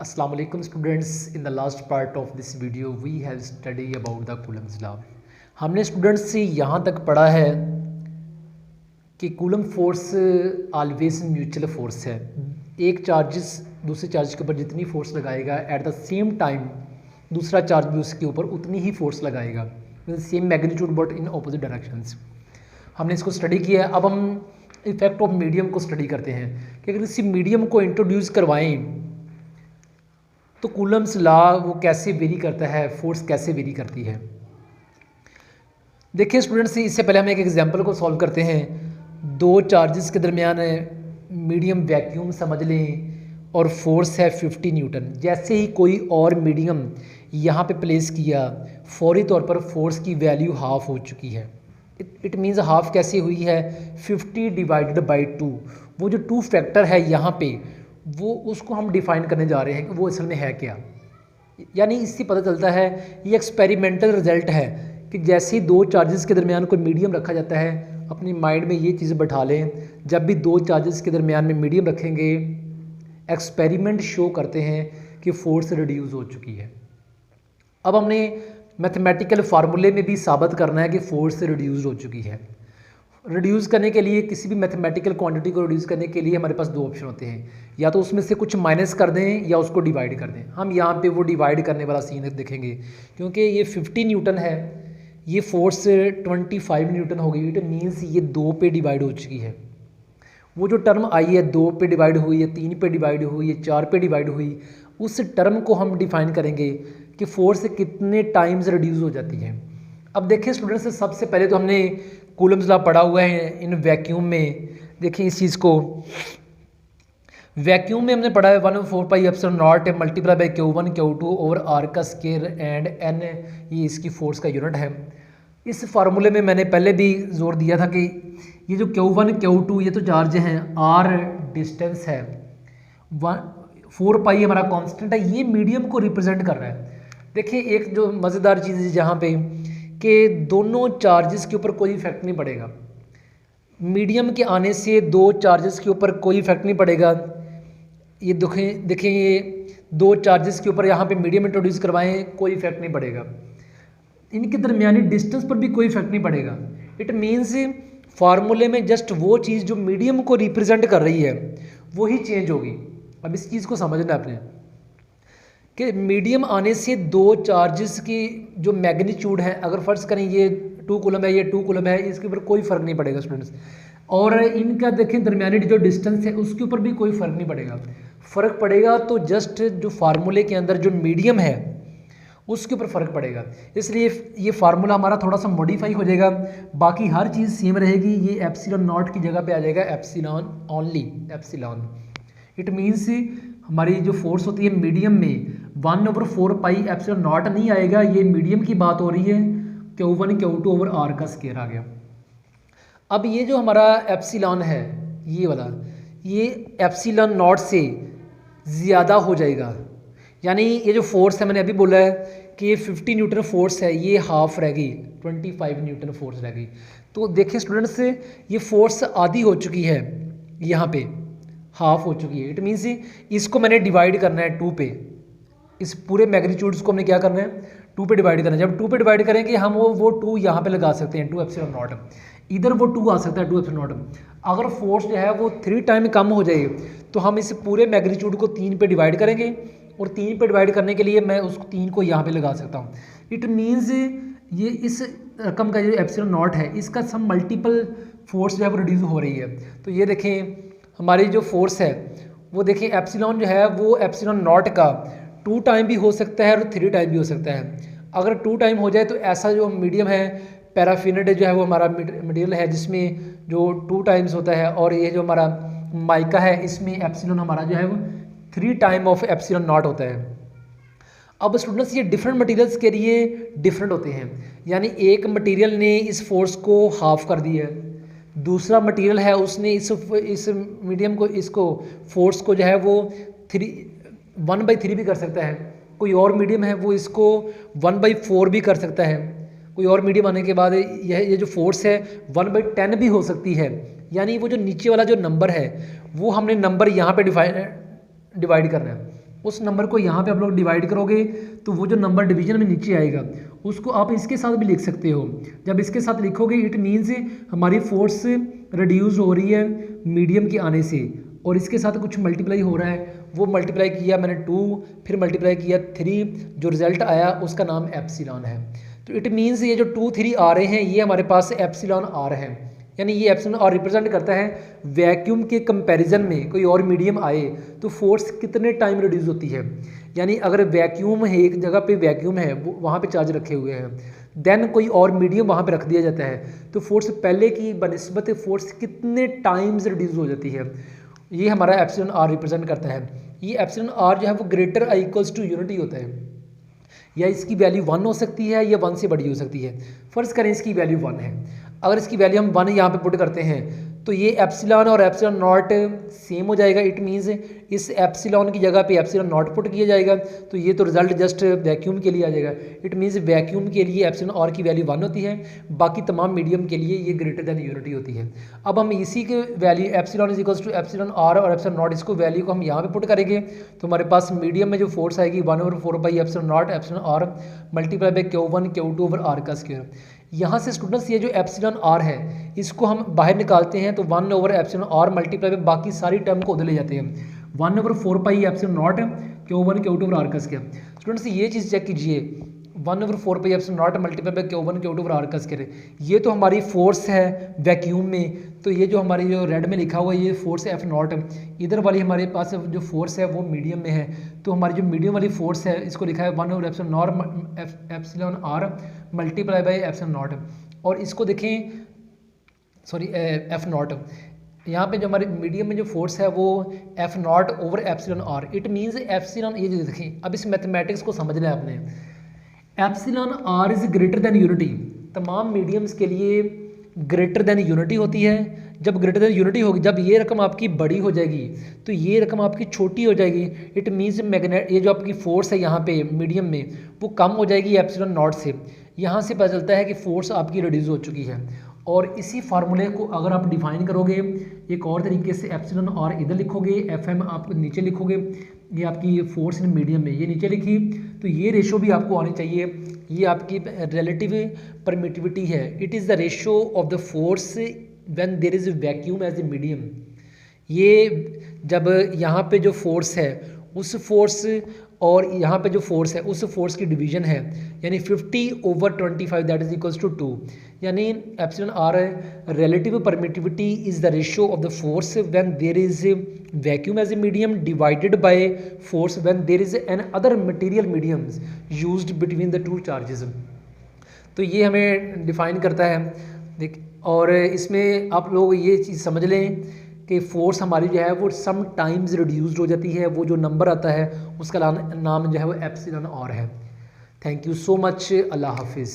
Assalamu alaikum students. In the last part of this video we have studied about the Coulomb's law. हमने students से यहाँ तक पढ़ा है कि coulomb force always mutual force है। एक चार्जेस दूसरे चार्ज के ऊपर जितनी फोर्स लगाएगा एट द सेम टाइम दूसरा चार्ज भी उसके ऊपर उतनी ही फोर्स लगाएगा, same magnitude but in opposite directions. हमने इसको स्टडी किया है। अब हम इफेक्ट ऑफ मीडियम को स्टडी करते हैं कि अगर इसी मीडियम को इंट्रोड्यूस करवाएं तो कूलम्स लॉ वो कैसे वेरी करता है, फोर्स कैसे वेरी करती है। देखिए स्टूडेंट्स, इससे पहले हम एक एग्जांपल को सॉल्व करते हैं। दो चार्जेस के दरमियान मीडियम वैक्यूम समझ लें और फोर्स है 50 न्यूटन। जैसे ही कोई और मीडियम यहाँ पे प्लेस किया, फौरी तौर पर फोर्स की वैल्यू हाफ हो चुकी है। इट मीन्स हाफ कैसे हुई है, 50 डिवाइडेड बाई 2। वो जो 2 फैक्टर है यहाँ पे, वो उसको हम डिफ़ाइन करने जा रहे हैं कि वो असल में है क्या। यानी इससे पता चलता है, ये एक्सपेरिमेंटल रिजल्ट है कि जैसे ही दो चार्जेस के दरमियान कोई मीडियम रखा जाता है, अपनी माइंड में ये चीज़ बैठा लें, जब भी दो चार्जेस के दरमियान में मीडियम रखेंगे, एक्सपेरिमेंट शो करते हैं कि फोर्स रिड्यूस हो चुकी है। अब हमने मैथमेटिकल फार्मूले में भी साबित करना है कि फोर्स रिड्यूस हो चुकी है। रिड्यूस करने के लिए, किसी भी मैथमेटिकल क्वांटिटी को रिड्यूस करने के लिए हमारे पास दो ऑप्शन होते हैं, या तो उसमें से कुछ माइनस कर दें या उसको डिवाइड कर दें। हम यहाँ पे वो डिवाइड करने वाला सीन देखेंगे, क्योंकि ये 50 न्यूटन है, ये फोर्स 25 न्यूटन हो गई। इट मीन्स ये 2 पे डिवाइड हो चुकी है। वो जो टर्म आई है 2 पे डिवाइड हुई है, 3 पे डिवाइड हुई है, 4 पे डिवाइड हुई, उस टर्म को हम डिफाइन करेंगे कि फोर्स कितने टाइम्स रिड्यूस हो जाती है। अब देखिए स्टूडेंट्स, सबसे पहले तो हमने कूलम्स लॉ पढ़ा हुआ है इन वैक्यूम में। देखिए इस चीज़ को वैक्यूम में हमने पढ़ा है 1/4 pi epsilon naught multiply by Q1 Q2 over R का स्क्वायर एंड n ये इसकी फोर्स का यूनिट है। इस फार्मूले में मैंने पहले भी जोर दिया था कि ये जो Q1 Q2 ये तो चार्ज हैं, r डिस्टेंस है, 4 पाई हमारा कांस्टेंट है, ये मीडियम को रिप्रेजेंट कर रहा है। देखिए एक जो मज़ेदार चीज़ है जहाँ पे कि दोनों चार्जेस के ऊपर कोई इफेक्ट नहीं पड़ेगा। मीडियम के आने से दो चार्जेस के ऊपर कोई इफेक्ट नहीं पड़ेगा। ये देखें ये दो चार्जेस के ऊपर यहाँ पे मीडियम इंट्रोड्यूस करवाएं, कोई इफेक्ट नहीं पड़ेगा। इनके दरमियानी डिस्टेंस पर भी कोई इफेक्ट नहीं पड़ेगा। इट मीन्स फार्मूले में जस्ट वो चीज़ जो मीडियम को रिप्रेजेंट कर रही है वही चेंज होगी। अब इस चीज़ को समझना आपने कि मीडियम आने से दो चार्जेस की जो मैग्नीट्यूड है, अगर फ़र्ज़ करें ये 2 कूलम है, ये 2 कूलम है, इसके ऊपर कोई फ़र्क नहीं पड़ेगा स्टूडेंट्स। और इनका देखें दरमियानी जो डिस्टेंस है उसके ऊपर भी कोई फ़र्क नहीं पड़ेगा। फ़र्क पड़ेगा तो जस्ट जो फार्मूले के अंदर जो मीडियम है उसके ऊपर फ़र्क पड़ेगा। इसलिए ये फार्मूला हमारा थोड़ा सा मॉडिफाई हो जाएगा, बाकी हर चीज़ सेम रहेगी। ये एप्सिलॉन नॉट की जगह पे आ जाएगा epsilon only, epsilon. It means हमारी जो फोर्स होती है मीडियम में 1/4 पाई एप्सिलॉन नॉट नहीं आएगा, ये मीडियम की बात हो रही है, Q1 Q2 ओवर आर का स्क्वायर आ गया। अब ये जो हमारा एप्सिलॉन है ये वाला, ये एप्सिलॉन नॉट से ज़्यादा हो जाएगा। यानी ये जो फोर्स है, मैंने अभी बोला है कि ये 50 न्यूटन फोर्स है, ये हाफ रह गई, 25 न्यूटन फोर्स रह गई। तो देखिए स्टूडेंट्स, ये फोर्स आधी हो चुकी है, यहाँ पे हाफ हो चुकी है। इट मीन्स इसको मैंने डिवाइड करना है 2 पे। इस पूरे मैग्नीट्यूड्स को हमने क्या करना है, 2 पे डिवाइड करना है। जब 2 पे डिवाइड करेंगे हम वो 2 यहाँ पे लगा सकते हैं, 2 एप्सिलॉन नॉट। इधर वो 2 आ सकता है, 2 एप्सिलॉन नॉट। अगर फोर्स जो है वो 3 टाइम कम हो जाए तो हम इस पूरे मैग्नीट्यूड को 3 पे डिवाइड करेंगे, और 3 पे डिवाइड करने के लिए मैं उस 3 को यहाँ पे लगा सकता हूँ। इट मीन्स ये इस रकम का जो एप्सिलॉन नॉट है इसका सम मल्टीपल फोर्स जो है वो रिड्यूस हो रही है। तो ये देखें हमारी जो फोर्स है वो देखें एप्सिलॉन जो है वो एप्सिलॉन नॉट का 2 टाइम भी हो सकता है और 3 टाइम भी हो सकता है। अगर 2 टाइम हो जाए तो ऐसा जो मीडियम है, पैराफिनेट जो है वो हमारा मटेरियल है जिसमें जो 2 टाइम्स होता है, और ये जो हमारा माइका है इसमें एप्सिलॉन हमारा जो है वो 3 टाइम ऑफ एप्सिलॉन नॉट होता है। अब स्टूडेंट्स ये डिफरेंट मटेरियल्स के लिए डिफरेंट होते हैं। यानी एक मटेरियल ने इस फोर्स को हाफ कर दिया है, दूसरा मटेरियल है उसने इस मीडियम को, इसको फोर्स को जो है वो 1/3 भी कर सकता है। कोई और मीडियम है वो इसको 1/4 भी कर सकता है। कोई और मीडियम आने के बाद ये जो फोर्स है 1/10 भी हो सकती है। यानी वो जो नीचे वाला जो नंबर है वो हमने नंबर यहाँ पे डिवाइड करना है। उस नंबर को यहाँ पे आप लोग डिवाइड करोगे तो वो जो नंबर डिवीजन में नीचे आएगा उसको आप इसके साथ भी लिख सकते हो। जब इसके साथ लिखोगे इट मीन्स हमारी फोर्स रिड्यूस हो रही है मीडियम के आने से, और इसके साथ कुछ मल्टीप्लाई हो रहा है, वो मल्टीप्लाई किया मैंने 2, फिर मल्टीप्लाई किया 3, जो रिजल्ट आया उसका नाम एप्सिलॉन है। तो इट मीन्स ये जो 2, 3 आ रहे हैं ये हमारे पास एप्सिलॉन आर है, यानी ये एप्सिलॉन आर रिप्रेजेंट करता है वैक्यूम के कंपैरिजन में कोई और मीडियम आए तो फोर्स कितने टाइम रिड्यूस होती है। यानी अगर वैक्यूम है, एक जगह पे वैक्यूम है, वो वहाँ पे चार्ज रखे हुए हैं, देन कोई और मीडियम वहाँ पे रख दिया जाता है तो फोर्स पहले की बनिस्बत फोर्स कितने टाइम्स रिड्यूस हो जाती है, ये हमारा एप्सिलॉन आर रिप्रेजेंट करता है। ये एप्सिलॉन आर जो है वो greater I equals to unity होता है, या इसकी वैल्यू 1 हो सकती है या 1 से बड़ी हो सकती है। फ़र्ज़ करें इसकी वैल्यू 1 है, अगर इसकी वैल्यू हम 1 यहाँ पे पुट करते हैं तो ये एप्सिलॉन और एप्सिलॉन नॉट सेम हो जाएगा। इट मीन्स इस एप्सिलॉन की जगह पे एप्सिलॉन नॉट पुट किया जाएगा तो ये तो रिजल्ट जस्ट वैक्यूम के लिए आ जाएगा। इट मीन्स वैक्यूम के लिए एप्सिलॉन आर की वैल्यू 1 होती है, बाकी तमाम मीडियम के लिए ये ग्रेटर देन यूनिटी होती है। अब हम इसी के value epsilon is equals to epsilon R और एप्सिलॉन नॉट, इसको वैल्यू को हम यहाँ पे पुट करेंगे तो हमारे पास मीडियम में जो फोर्स आएगी 1/4 by epsilon naught epsilon R multiply by Q1 Q2 over R का स्क्वायर। यहाँ से स्टूडेंट्स ये जो एप्सिलॉन आर है इसको हम बाहर निकालते हैं तो 1 ओवर एप्सिलॉन आर मल्टीप्लाई में बाकी सारी टर्म को उधर ले जाते हैं 1/4 pi epsilon naught Q1 Q2 over R का स्क्वायर। स्टूडेंट्स ये चीज़ चेक कीजिए 1/4 pi epsilon naught multiply by Q1 Q2 over R का स्क्वायर, ये तो हमारी फोर्स है वैक्यूम में। तो ये जो हमारी जो रेड में लिखा हुआ है ये फोर्स एफ नॉट, इधर वाली हमारे पास जो फोर्स है वो मीडियम में है, तो हमारी जो मीडियम वाली फोर्स है इसको लिखा है 1 over epsilon R multiply by epsilon naught, और इसको देखें सॉरी एफ नॉट, यहाँ पे जो हमारे मीडियम में जो फोर्स है वो F naught over epsilon R. It means epsilon, ये जो देखें अब इस मैथमेटिक्स को समझना है आपने, epsilon R is greater than unity, तमाम मीडियम्स के लिए ग्रेटर देन यूनिटी होती है। जब ग्रेटर देन यूनिटी होगी, जब ये रकम आपकी बड़ी हो जाएगी तो ये रकम आपकी छोटी हो जाएगी। इट मीन्स मैग्नेट, ये जो आपकी फोर्स है यहाँ पे मीडियम में वो कम हो जाएगी एप्सिलॉन नॉट से। यहाँ से पता चलता है कि फोर्स आपकी रिड्यूस हो चुकी है। और इसी फार्मूले को अगर आप डिफाइन करोगे एक और तरीके से, एप्सिलॉन आर इधर लिखोगे, एफ एम आप नीचे लिखोगे, ये आपकी फोर्स इन मीडियम में ये नीचे लिखी, तो ये रेशो भी आपको आनी चाहिए। ये आपकी रिलेटिव परमिटिविटी है, it is the ratio of the force when there is vacuum as a medium. ये जब यहाँ पे जो फोर्स है उस फोर्स और यहाँ पे जो फोर्स है उस फोर्स की डिवीजन है, यानी 50/25 दैट इज इक्वल्स टू 2, यानी epsilon r relative permittivity is the ratio of the force when there is vacuum as a medium divided by force when there is another material mediums used between the two charges. तो ये हमें define करता है देख, और इसमें आप लोग ये चीज़ समझ लें कि फोर्स हमारी जो है वो सम टाइम्स रिड्यूस्ड हो जाती है, वो जो नंबर आता है उसका नाम जो है वो एप्सिलॉन आर है। थैंक यू सो मच, अल्लाह हाफिज़।